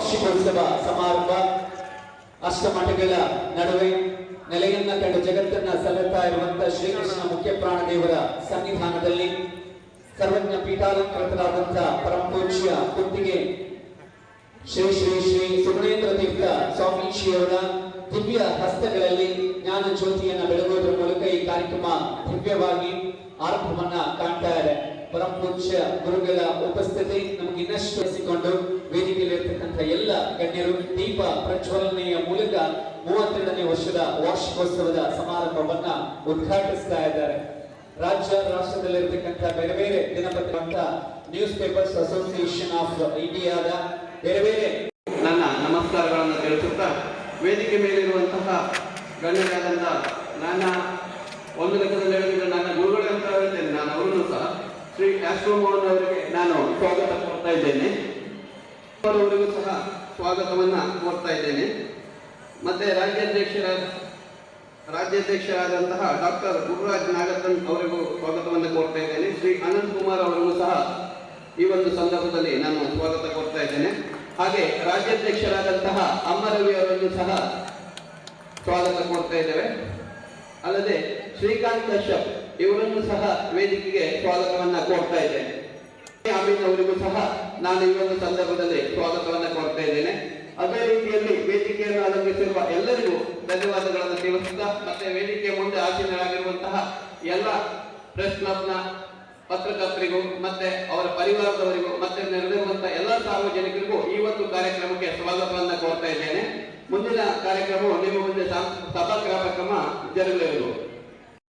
ವಾರ್ಷಿಕೋತ್ಸವ ಸಮಾರಂಭ ಅಷ್ಟಮಠಗಳ ನಡುವೆ ನೆಲೆಯನ್ನ ಕಂಡು ಜಗತ್ತನ್ನ ಸಲ್ಲುತ್ತಾ ಇರುವಂತಹ ಶ್ರೀಕೃಷ್ಣ ಮುಖ್ಯ ಪ್ರಾಣದೇವರ ಸನ್ನಿಧಾನದಲ್ಲಿ ಸರ್ವಜ್ಞ ಪೀಠಾಲಂಕೃತರಾದಂತಹ ಪರಮಪೂಜ್ಯ ಕುತ್ತಿಗೆ ಶ್ರೀ ಶ್ರೀ ಶ್ರೀ ಸುಗುಣೇಂದ್ರ ತೀರ್ಥ ಸ್ವಾಮೀಜಿಯವರ ದಿವ್ಯ ಹಸ್ತಗಳಲ್ಲಿ ಜ್ಞಾನ ಜ್ಯೋತಿಯನ್ನ ಬೆಳಗುವುದರ ಮೂಲಕ ಈ ಕಾರ್ಯಕ್ರಮ ದಿವ್ಯವಾಗಿ ಆರಂಭವನ್ನ ಕಾಣ್ತಾ ಇದೆ. ಪರಮಪೂಜ್ಯ ಗುರುಗಳ ಉಪಸ್ಥಿತಿ ನಮಗೆ ಇನ್ನಷ್ಟು ಬೆಳೆಸಿಕೊಂಡು ವೇದಿಕೆಯಲ್ಲಿರ್ತಕ್ಕಂಥ ಎಲ್ಲ ಗಣ್ಯರು ದೀಪ ಪ್ರಜ್ವಲನೆಯ ಮೂಲಕ 32ನೇ ವರ್ಷದ ವಾರ್ಷಿಕೋತ್ಸವದ ಸಮಾರಂಭವನ್ನ ಉದ್ಘಾಟಿಸ್ತಾ ಇದ್ದಾರೆ. ರಾಜ್ಯ ರಾಷ್ಟ್ರದಲ್ಲಿರ್ತಕ್ಕಂಥ ಬೇರೆ ಬೇರೆ ದಿನಪತ್ರಿಕೆ ನ್ಯೂಸ್ ಪೇಪರ್ಸ್ ಅಸೋಸಿಯೇಷನ್ ಆಫ್ ಇಂಡಿಯಾದ ಬೇರೆ ಬೇರೆ ನನ್ನ ನಮಸ್ಕಾರಗಳನ್ನು ತಿಳಿಸುತ್ತಾ ವೇದಿಕೆ ಮೇಲಿರುವಂತಹ ಗಣ್ಯರಾದಂಥ ನನ್ನ ಒಂದು ಲೆಕ್ಕದಲ್ಲಿ ಹೇಳಿದ್ರೆ ನನ್ನ ಗುರುಗಳು ಅಂತ ಹೇಳ್ತೇನೆ. ನಾನು ಅವರನ್ನು ಸಹ ಶ್ರೀ ಆಸ್ಟ್ರೋ ಮೋಹನ್ ಅವರಿಗೆ ನಾನು ಸ್ವಾಗತ ಕೋರ್ತಾ ಇದ್ದೇನೆ. ಅವರಿಗೂ ಸಹ ಸ್ವಾಗತವನ್ನ ಕೋರ್ತಾ ಇದ್ದೇನೆ. ಮತ್ತೆ ರಾಜ್ಯಾಧ್ಯಕ್ಷರಾದಂತಹ ಡಾಕ್ಟರ್ ಗುರುರಾಜ್ ನಾಗತನ್ ಅವರಿಗೂ ಸ್ವಾಗತವನ್ನು ಕೋರ್ತಾ ಇದ್ದೇನೆ. ಶ್ರೀ ಅನಂತ್ ಕುಮಾರ್ ಅವರಿಗೂ ಸಹ ಈ ಒಂದು ಸಂದರ್ಭದಲ್ಲಿ ನಾನು ಸ್ವಾಗತ ಕೋರ್ತಾ ಇದ್ದೇನೆ. ಹಾಗೆ ರಾಜ್ಯಾಧ್ಯಕ್ಷರಾದಂತಹ ಅಮ್ಮರವಿ ಅವರನ್ನು ಸಹ ಸ್ವಾಗತ ಕೋರ್ತಾ ಇದ್ದೇವೆ. ಅಲ್ಲದೆ ಶ್ರೀಕಾಂತ್ ಕಶ್ಯಪ್ ಇವರನ್ನು ಸಹ ವೇದಿಕೆಗೆ ಸ್ವಾಗತವನ್ನ ಕೋರ್ತಾ ಇದ್ದೇನೆ. ಅಮೀನ್ ಅವರಿಗೂ ಸಹ ನಾನು ಈ ಒಂದು ಸಂದರ್ಭದಲ್ಲಿ ಸ್ವಾಗತವನ್ನ ಕೋರ್ತಾ ಇದ್ದೇನೆ. ಅದೇ ರೀತಿಯಲ್ಲಿ ವೇದಿಕೆಯನ್ನು ಅಲಂಕರಿಸಿರುವ ಎಲ್ಲರಿಗೂ ಧನ್ಯವಾದಗಳನ್ನು ತಿಳಿಸುತ್ತಾ ಮತ್ತೆ ವೇದಿಕೆಯ ಮುಂದೆ ಆಸೀನರಾಗಿರುವಂತಹ ಎಲ್ಲ ಪ್ರೆಸ್ ಕ್ಲಬ್ನ ಪತ್ರಕರ್ತರಿಗೂ ಮತ್ತೆ ಅವರ ಪರಿವಾರದವರಿಗೂ ಮತ್ತೆ ನೆರವೇರುವಂತಹ ಎಲ್ಲ ಸಾರ್ವಜನಿಕರಿಗೂ ಈ ಒಂದು ಕಾರ್ಯಕ್ರಮಕ್ಕೆ ಸ್ವಾಗತವನ್ನ ಕೋರ್ತಾ ಇದ್ದೇನೆ. ಮುಂದಿನ ಕಾರ್ಯಕ್ರಮವು ನಿಮ್ಮ ಮುಂದೆ ಸಭಾ ಕಾರ್ಯಕ್ರಮ ಜರುಗಲಿರುವುದು.